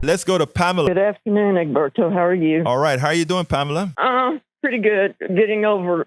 Let's go to Pamela. Good afternoon, Egberto. How are you? All right. How are you doing, Pamela? Pretty good. Getting over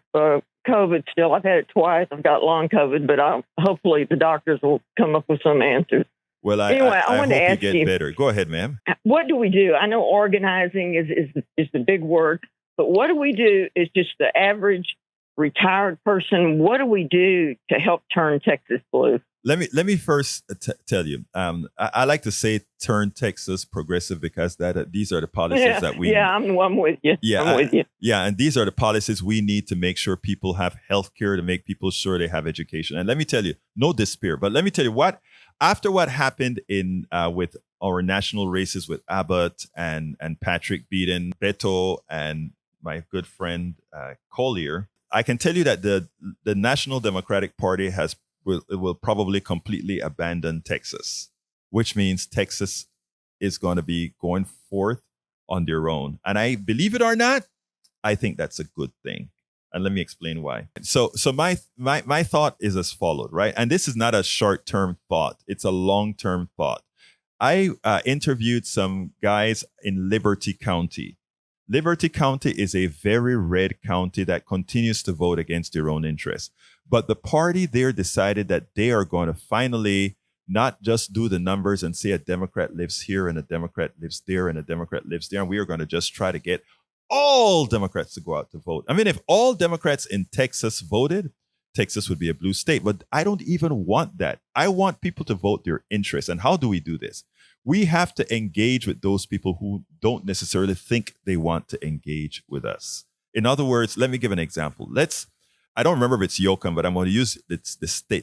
COVID still. I've had it twice. I've got long COVID, but hopefully the doctors will come up with some answers. Well, Anyway, I I wanted to hope you ask get you- better. Go ahead, ma'am. What do we do? I know organizing is the big word, but what do we do is just the average retired person. What do we do to help turn Texas blue? Let me first tell you. I like to say turn Texas progressive because these are the policies that we. Yeah, I'm with you. Yeah, I'm with you. Yeah, and these are the policies we need to make sure people have health care, to make people sure they have education. And let me tell you, no despair, but let me tell you what, after what happened in with our national races with Abbott and Patrick beating Beto and my good friend Collier, I can tell you that the National Democratic Party will probably completely abandon Texas, which means Texas is going to be going forth on their own. And I believe it or not, I think that's a good thing. And let me explain why. So my thought is as followed, right? And this is not a short-term thought. It's a long-term thought. I interviewed some guys in Liberty County. Liberty County is a very red county that continues to vote against their own interests. But the party there decided that they are going to finally not just do the numbers and say a Democrat lives here and a Democrat lives there and a Democrat lives there. And we are going to just try to get all Democrats to go out to vote. I mean, if all Democrats in Texas voted, Texas would be a blue state. But I don't even want that. I want people to vote their interests. And how do we do this? We have to engage with those people who don't necessarily think they want to engage with us. In other words, let me give an example. I don't remember if it's Yoakum, but I'm going to use this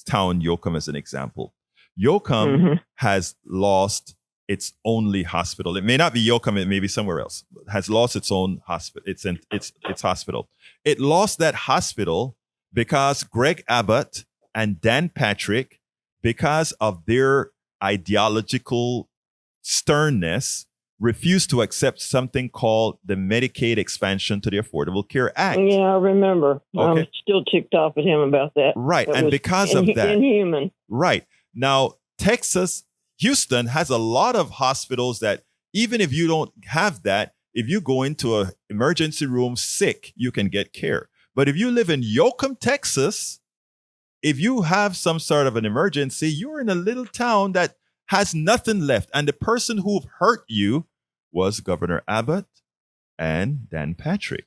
town Yoakum as an example. Yoakum has lost its only hospital. It may not be Yoakum, it may be somewhere else. Has lost its own hospital. Its hospital. It lost that hospital because Greg Abbott and Dan Patrick, because of their ideological sternness, refused to accept something called the Medicaid expansion to the Affordable Care Act. Yeah, I remember. Okay. I'm still ticked off at him about that. Right. That And was because of that. Inhuman. Right. Now, Houston has a lot of hospitals that even if you don't have that, if you go into an emergency room sick, you can get care. But if you live in Yoakum, Texas, if you have some sort of an emergency, you're in a little town that has nothing left. And the person who hurt you was Governor Abbott and Dan Patrick.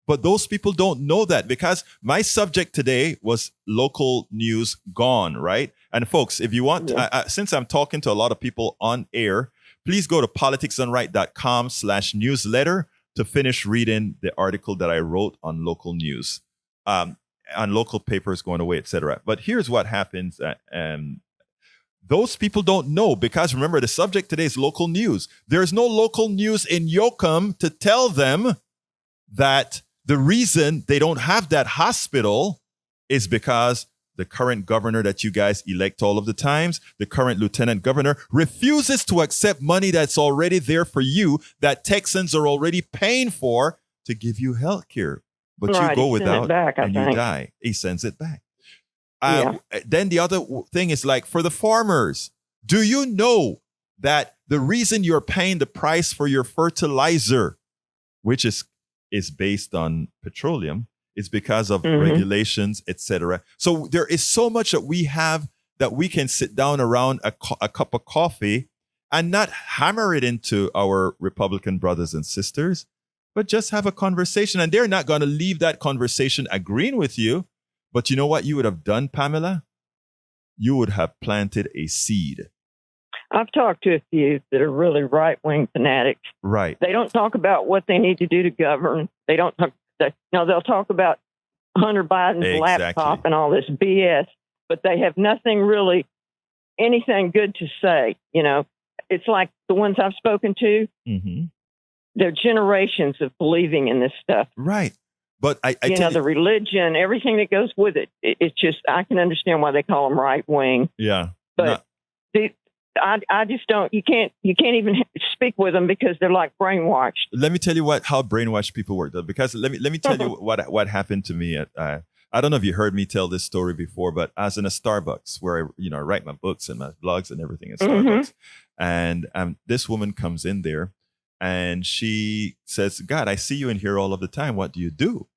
But those people don't know that because my subject today was local news gone, right? And folks, if you want, since I'm talking to a lot of people on air, please go to politicsdoneright.com/newsletter to finish reading the article that I wrote on local news, on local papers going away, etc. But here's what happens. Those people don't know because remember, the subject today is local news. There's no local news in Yoakum to tell them that the reason they don't have that hospital is because the current governor that you guys elect all of the times, the current lieutenant governor, refuses to accept money that's already there for you, that Texans are already paying for to give you health care. But you go without and you die. He sends it back. Then the other thing is like for the farmers, do you know that the reason you're paying the price for your fertilizer, which is based on petroleum, is because of regulations, etc. So there is so much that we have that we can sit down around a cup of coffee and not hammer it into our Republican brothers and sisters, but just have a conversation. And they're not going to leave that conversation agreeing with you. But you know what you would have done, Pamela? You would have planted a seed. I've talked to a few that are really right-wing fanatics. Right. They don't talk about what they need to do to govern. They don't talk. They'll talk about Hunter Biden's laptop and all this BS, but they have nothing really, anything good to say. You know, it's like the ones I've spoken to. They're generations of believing in this stuff. Right. But I the religion, everything that goes with it. It's just, I can understand why they call them right wing. Yeah. But I just don't, you can't even speak with them because they're like brainwashed. Let me tell you how brainwashed people work though, because let me tell you what happened to me I don't know if you heard me tell this story before, but I was in a Starbucks where I write my books and my blogs and everything in Starbucks. And this woman comes in there and she says, God, I see you in here all of the time. What do you do?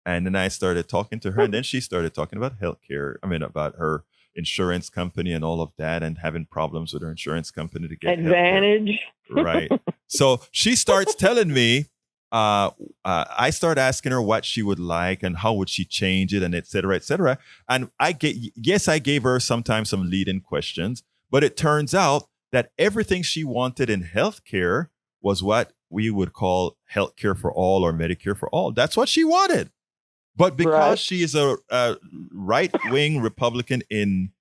And then I started talking to her, and then she started talking about healthcare. I mean, about her insurance company and all of that, and having problems with her insurance company to get Advantage. Right. So she starts telling me, I start asking her what she would like and how would she change it, and et cetera, et cetera. And I gave her sometimes some lead-in questions, but it turns out that everything she wanted in healthcare was what we would call healthcare for all or Medicare for all. That's what she wanted. But because she is a right-wing Republican in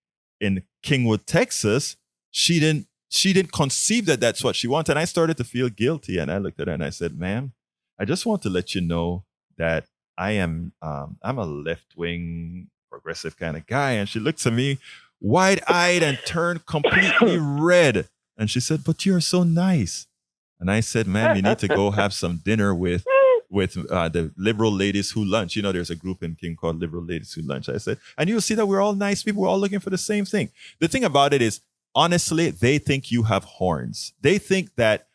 Kingwood, Texas, she didn't conceive that that's what she wanted. And I started to feel guilty. And I looked at her and I said, ma'am, I just want to let you know that I'm a left-wing progressive kind of guy. And she looked at me wide-eyed and turned completely red. And she said, but you're so nice. And I said, ma'am, you need to go have some dinner with the Liberal Ladies Who Lunch. There's a group in King called Liberal Ladies Who Lunch. I said, and you'll see that we're all nice people. We're all looking for the same thing. The thing about it is, honestly, they think you have horns. They think that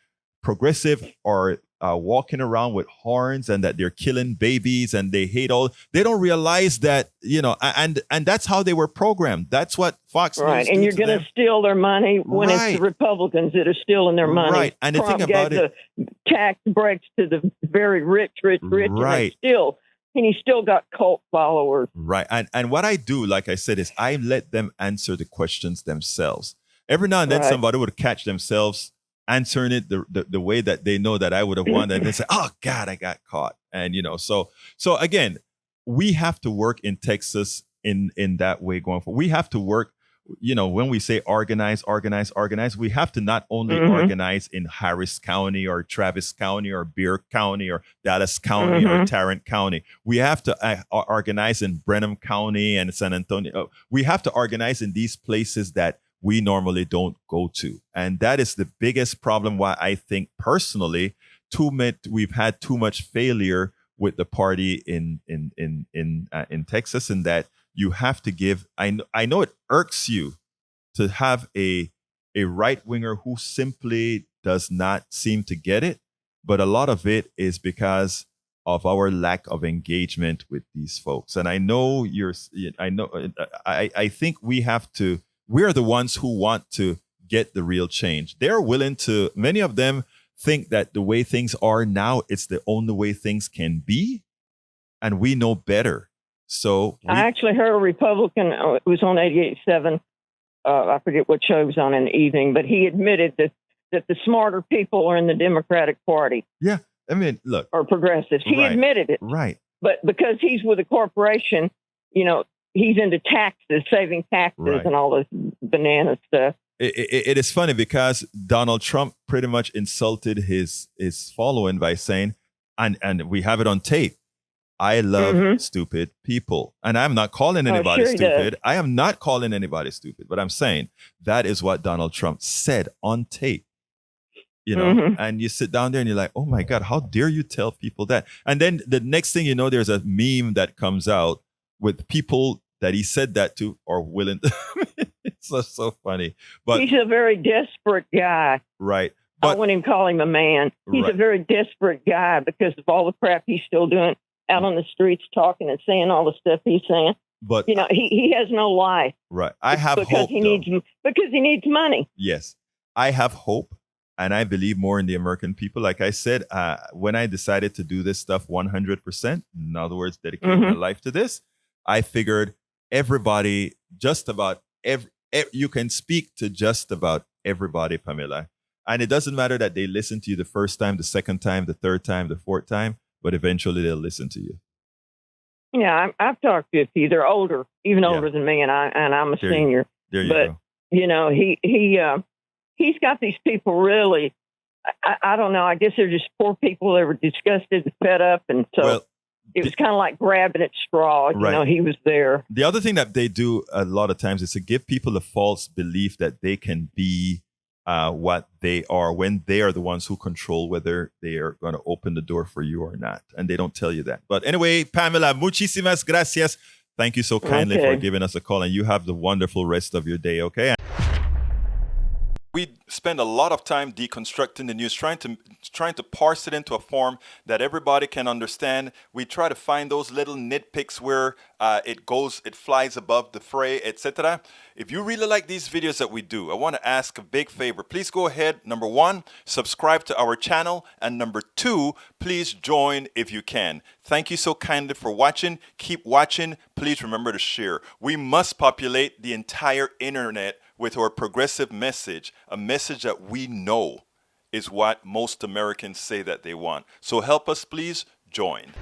progressive are walking around with horns and that they're killing babies and they hate all. They don't realize that, and that's how they were programmed. That's what Fox News Right, and you're going to steal their money when it's the Republicans that are stealing their money. Right, and the thing about it, the tax breaks to the very rich, right, and he still got cult followers. Right, and what I do, like I said, is I let them answer the questions themselves. Every now and then, somebody would catch themselves answering it the way that they know that I would have won, and they say, "Oh God, I got caught." And so again, we have to work in Texas in that way going forward. We have to work. When we say organize, we have to not only organize in Harris County or Travis County or Bear County or Dallas County or Tarrant County. We have to organize in Brenham County and San Antonio. We have to organize in these places that we normally don't go to. And that is the biggest problem why I think personally we've had too much failure with the party in Texas, and that you have to give. I know it irks you to have a right winger who simply does not seem to get it, but a lot of it is because of our lack of engagement with these folks. And I think we're the ones who want to get the real change. They're willing to, many of them think that the way things are now, it's the only way things can be. And we know better. So I actually heard a Republican, it was on 88.7, I forget what show it was on in the evening, but he admitted that the smarter people are in the Democratic Party. Yeah, I mean, look. Or progressives. He admitted it. Right. But because he's with a corporation, he's into taxes, saving taxes and all this banana stuff. It is funny because Donald Trump pretty much insulted his following by saying, and we have it on tape, I love stupid people. And I'm not calling anybody stupid. I am not calling anybody stupid, but I'm saying that is what Donald Trump said on tape. And you sit down there and you're like, oh my God, how dare you tell people that? And then the next thing you know, there's a meme that comes out with people that he said that to are willing to. It's so funny. But he's a very desperate guy. Right. I wouldn't even call him a man. He's a very desperate guy because of all the crap he's still doing out on the streets, talking and saying all the stuff he's saying. But he has no life. Right. I have because hope. He needs money. Yes. I have hope. And I believe more in the American people. Like I said, when I decided to do this stuff 100%, in other words, dedicate my life to this, I figured everybody, just about you can speak to just about everybody, Pamela. And it doesn't matter that they listen to you the first time, the second time, the third time, the fourth time, but eventually they'll listen to you. Yeah, I've talked to a few. They're older, even older than me, and I'm a senior. There you go. He's got these people really, I don't know, I guess they're just poor people that were disgusted and fed up. And so it was kind of like grabbing at straw. He was there. The other thing that they do a lot of times is to give people a false belief that they can be what they are when they are the ones who control whether they are going to open the door for you or not. And they don't tell you that. But anyway, Pamela, muchísimas gracias. Thank you so kindly for giving us a call, and you have the wonderful rest of your day, okay? We spend a lot of time deconstructing the news, trying to parse it into a form that everybody can understand. We try to find those little nitpicks where it flies above the fray, etc. If you really like these videos that we do, I want to ask a big favor. Please go ahead, number one, subscribe to our channel, and number two, please join if you can. Thank you so kindly for watching. Keep watching. Please remember to share. We must populate the entire internet with our progressive message, a message that we know is what most Americans say that they want. So help us, please join.